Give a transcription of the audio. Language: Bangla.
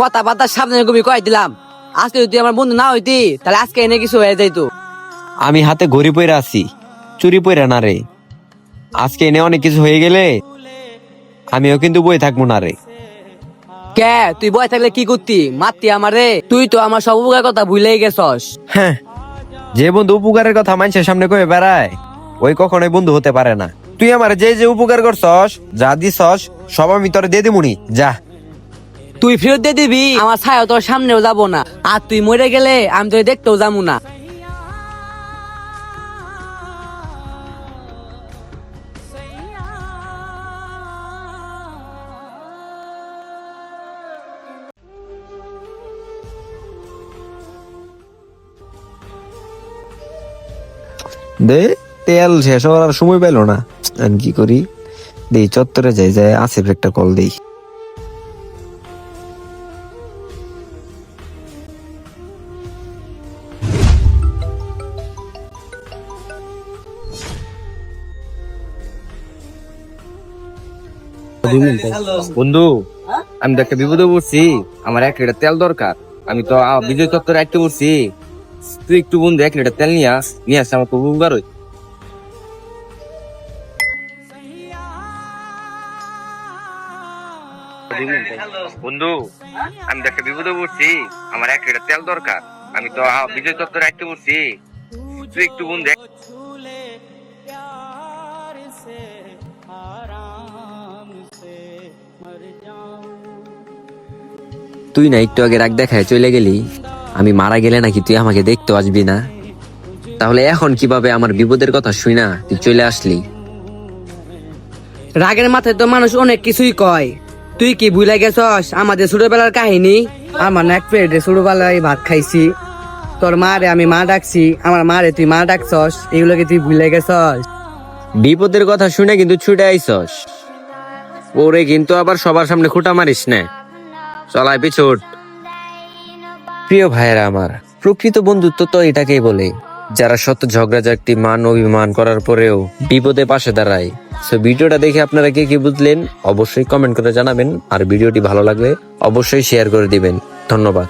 কথাবার্তার সামনে কবি কয়ে দিলাম, আজকে যদি আমার বন্ধু না হইতি তাহলে আজকে এনে কিছু হয়ে যাইতো। আমি হাতে ঘড়ি পইরা আছি, চুরি পইরা না রে। আজকে এনে অনেক কিছু হয়ে গেলে আমিও কিন্তু বই থাকবো না রে। কে তুই বয় থাকলে কি করতি, মারতি আমারে? তুই তো আমার সব উপকার কথা ভুলেই গেছস। হ্যাঁ, যে বন্ধু উপকারের কথা মানুষের সামনে কয়ে বেড়ায় ওই কখনোই বন্ধু হতে পারে না। তুই আমার যে যে উপকার করছস, যা দিছস, সব আমি তোরে দিয়ে দিমুনি, যা। তুই ফেরত দিয়ে দিবি, আমার ছায়া তোর সামনেও যাবো না, আর তুই মরে গেলে আমি তোর দেখতেও যাবো না। দে, তেল শেষ হওয়ার আর সময় পেলো না। আমি কি করি, দেই চত্বরে যাই, যায় আসিফ একটা কল দেই। বন্ধু, আমি তো একটা বিপদে পড়ছি। আমার 1 লিটার তেল দরকার। আমি তো বিজয় চত্বরে আটকে পড়ছি। তুই একটু বন্ধু 1 লিটার তেল নিয়ে আসছে, আমার খুব উপকার হই। বন্ধু, আমি তো একটা বিপদে পড়ছি। আমার 1 লিটার তেল দরকার। আমি তো বিজয় চত্বরে আটকে পড়ছি। তুই একটু বন্ধু তুই না একটু আগে রাগ দেখায় চলে গেলি, আমি মারা গেলে নাকি তুই আমাকে দেখতে আসবি না? তাহলে এখন কিভাবে আমার বিপদের কথা শুই না তুই চলে আসলি? রাগের মাথায় তো মানুষ অনেক কিছুই কয়। তুই কি ভুলে গেছস আমাদের ছোটবেলার কাহিনী? আমার না এক প্লেটে ছোটবেলায় ভাত খাইছি, তোর মারে আমি মা ডাকছি, আমার মারে তুই মা ডাকছস, এগুলোকে তুই ভুলে গেছস? বিপদের কথা শুনে কিন্তু ছুটে আইসস, ওরে কিন্তু আবার সবার সামনে খুঁটা মারিস না। চলাই পিছুট। প্রিয় ভাইয়েরা আমার, প্রকৃত বন্ধুত্ব তো এটাকেই বলে, যারা শত ঝগড়াঝাটি মান অভিমান করার পরেও বিপদে পাশে দাঁড়ায়। সো ভিডিওটা দেখে আপনারা কে কি বুঝলেন অবশ্যই কমেন্ট করে জানাবেন, আর ভিডিওটি ভালো লাগলে অবশ্যই শেয়ার করে দিবেন। ধন্যবাদ।